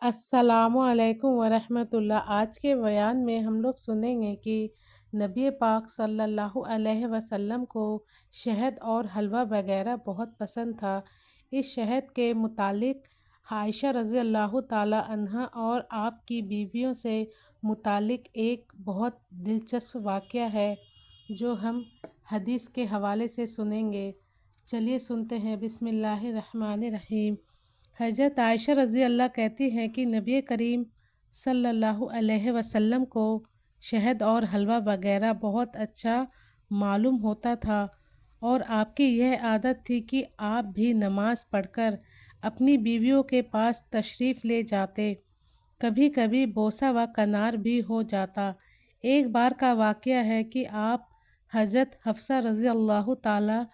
अस्सलामु अलैकुम वरहमतुल्लाह। आज के बयान में हम लोग सुनेंगे कि नबी पाक सल्लल्लाहु अलैहि वसल्लम को शहद और हलवा वगैरह बहुत पसंद था। इस शहद के मुतालिक आयशा रज़ी अल्लाह ताला अन्हा और आपकी बीवियों से मुतालिक एक बहुत दिलचस्प वाक़या है जो हम हदीस के हवाले से सुनेंगे। चलिए सुनते हैं। बिस्मिल्लाहिर्रहमानिर्रहीम। हज़रत आयशा रज़ी अल्लाह कहती हैं कि नबी करीम सल्लल्लाहु अलैहि वसल्लम को शहद और हलवा वगैरह बहुत अच्छा मालूम होता था और आपकी यह आदत थी कि आप भी नमाज़ पढ़कर अपनी बीवियों के पास तशरीफ़ ले जाते। कभी कभी बोसा व कनार भी हो जाता। एक बार का वाक़या है कि आप हज़रत हफ्सा रज़ी अल्लाह ताला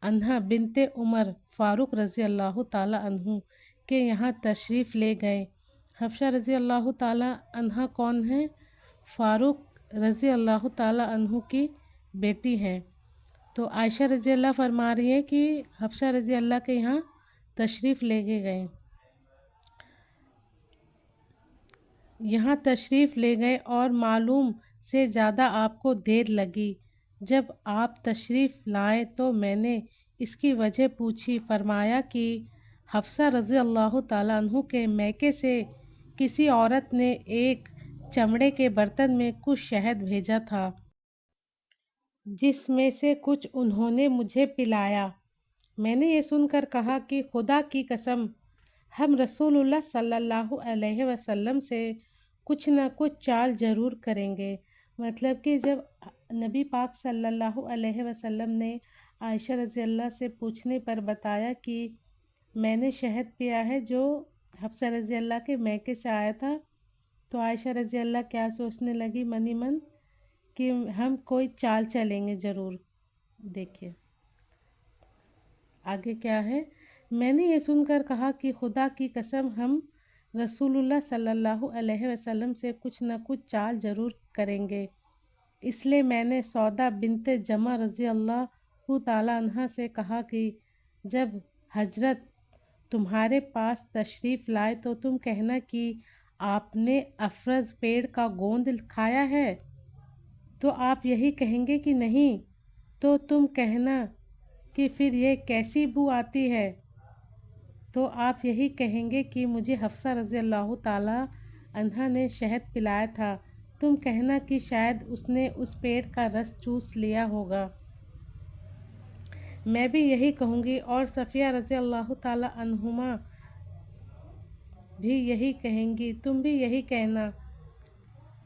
अन्हा बिनते उमर फ़ारूक रज़ी अल्लाह ताला अन्हु के यहाँ तशरीफ़ ले गए। हफ्सा रज़ी अल्लाह ताला अन्हा कौन है? फ़ारूक रज़ी अल्लाह ताला अन्हु की बेटी हैं। तो आयशा रज़ी अल्लाह फरमा रही है कि हफ्सा रज़ी अल्लाह के यहाँ तशरीफ़ ले गए। यहाँ तशरीफ़ ले गए और मालूम से ज़्यादा आपको देर लगी। जब आप तशरीफ़ लाए तो मैंने इसकी वजह पूछी। फरमाया कि हफ्सा रज़ी अल्लाह ताला अन्हु के मैके से किसी औरत ने एक चमड़े के बर्तन में कुछ शहद भेजा था, जिसमें से कुछ उन्होंने मुझे पिलाया। मैंने ये सुनकर कहा कि खुदा की कसम, हम रसूलुल्लाह सल्लल्लाहु अलैहि वसल्लम से कुछ न कुछ चाल ज़रूर करेंगे। मतलब कि जब नबी पाक सल्लल्लाहु अलैहि वसल्लम ने आयशा रज़ी अल्लाह से पूछने पर बताया कि मैंने शहद पिया है जो हफ्सा रज़ी अल्लाह के मैके से आया था, तो आयशा रज़ी अल्लाह क्या सोचने लगी मन ही मन कि हम कोई चाल चलेंगे ज़रूर। देखिए आगे क्या है। मैंने ये सुनकर कहा कि खुदा की कसम, हम रसूलुल्लाह सल्लल्लाहु अलैहि वसल्लम से कुछ न कुछ चाल ज़रूर करेंगे। इसलिए मैंने सौदा बिनते जमा रज़ी अल्लाह ताला अन्हा से कहा कि जब हजरत तुम्हारे पास तशरीफ़ लाए तो तुम कहना कि आपने अफरज पेड़ का गोंद खाया है। तो आप यही कहेंगे कि नहीं, तो तुम कहना कि फिर ये कैसी बू आती है। तो आप यही कहेंगे कि मुझे हफ्सा रज़ी अल्लाह ताला अन्हा ने शहद पिलाया था। तुम कहना कि शायद उसने उस पेड़ का रस चूस लिया होगा। मैं भी यही कहूँगी और सफ़िया रज़ी अल्लाह ताला अन्हुमा भी यही कहेंगी। तुम भी यही कहना।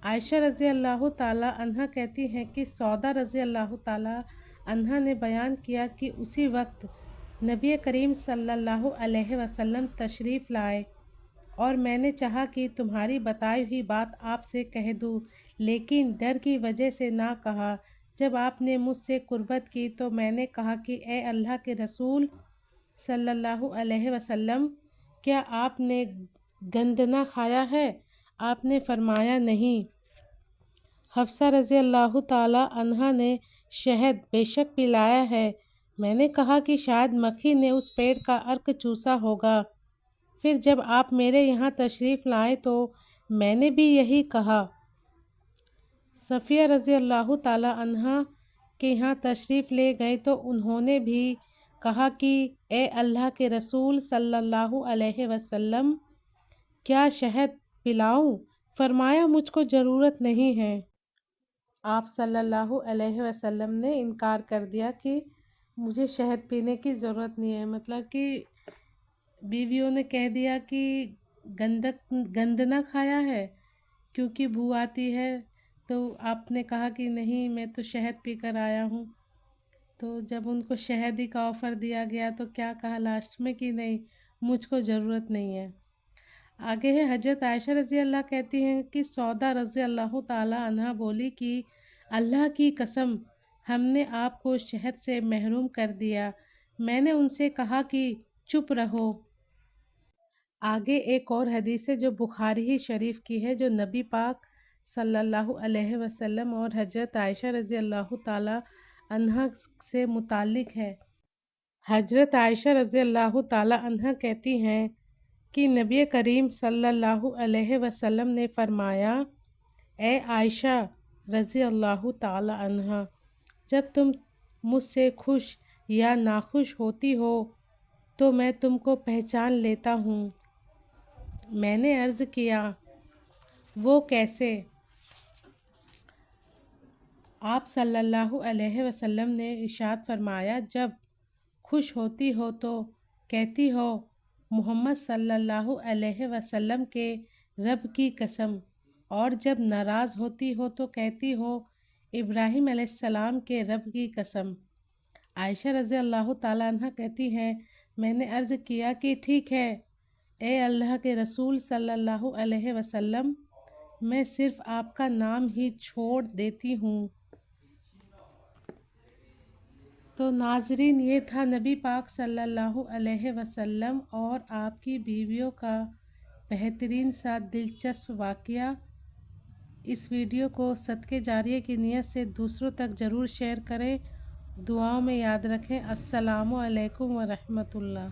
आयशा रज़ी अल्लाह ताला अन्हा कहती हैं कि सौदा रज़ी अल्लाह ताला अन्हा ने बयान किया कि उसी वक्त नबी करीम सल्लल्लाहु अलैहि वसल्लम तशरीफ़ लाए और मैंने चाहा कि तुम्हारी बताई हुई बात आपसे कह दूँ, लेकिन डर की वजह से ना कहा। जब आपने मुझसे कुर्बत की तो मैंने कहा कि ए अल्लाह के रसूल सल्लल्लाहु अलैहि वसल्लम, क्या आपने गंदना खाया है? आपने फरमाया नहीं। हफ्सा रज़ी अल्लाह ताला अन्हा ने शहद बेशक पिलाया है। मैंने कहा कि शायद मक्खी ने उस पेड़ का अर्क चूसा होगा। फिर जब आप मेरे यहाँ तशरीफ़ लाए तो मैंने भी यही कहा। सफ़िया रज़ी अल्लाह ताला अन्हा के यहाँ तशरीफ़ ले गए तो उन्होंने भी कहा कि ए अल्लाह के रसूल सल्लल्लाहु अलैहि वसल्लम, क्या शहद पिलाऊं? फरमाया मुझको ज़रूरत नहीं है। आप सल्लल्लाहु अलैहि वसल्लम ने इनकार कर दिया कि मुझे शहद पीने की ज़रूरत नहीं है। मतलब कि बीवियों ने कह दिया कि गंदना खाया है क्योंकि बू आती है। तो आपने कहा कि नहीं, मैं तो शहद पीकर आया हूँ। तो जब उनको शहद ही का ऑफ़र दिया गया तो क्या कहा लास्ट में कि नहीं, मुझको ज़रूरत नहीं है। आगे है हजरत आयशा रज़ी अल्लाह कहती हैं कि सौदा रज़ी अल्लाह ताला अन्हा बोली कि अल्लाह की कसम, हमने आपको शहद से महरूम कर दिया। मैंने उनसे कहा कि चुप रहो। आगे एक और हदीस है जो बुखारी ही शरीफ की है, जो नबी पाक सल्लल्लाहु अलैहि वसल्लम और हजरत आयशा रज़ी अल्लाह ताला अन्हा से मुतालिक है। हजरत आयशा रज़ी अल्लाह ताला अन्हा कहती हैं کہ نبی کریم صلی اللہ علیہ وسلم نے فرمایا، اے عائشہ رضی اللہ تعالی عنہا، جب تم مجھ سے خوش یا ناخوش ہوتی ہو تو میں تم کو پہچان لیتا ہوں۔ میں نے عرض کیا، وہ کیسے؟ آپ صلی اللہ علیہ وسلم نے ارشاد فرمایا، جب خوش ہوتی ہو تو کہتی ہو محمد صلی اللہ علیہ وسلم کے رب کی قسم، اور جب ناراض ہوتی ہو تو کہتی ہو ابراہیم علیہ السلام کے رب کی قسم۔ عائشہ رضی اللہ تعالیٰ عنہ کہتی ہیں، میں نے عرض کیا کہ ٹھیک ہے اے اللہ کے رسول صلی اللہ علیہ وسلم، میں صرف آپ کا نام ہی چھوڑ دیتی ہوں۔ تو ناظرین، یہ تھا نبی پاک صلی اللہ علیہ وسلم اور آپ کی بیویوں کا بہترین سا دلچسپ واقعہ۔ اس ویڈیو کو صدقے جاریہ کی نیت سے دوسروں تک ضرور شیئر کریں۔ دعاؤں میں یاد رکھیں۔ السلام علیکم ورحمۃ اللہ۔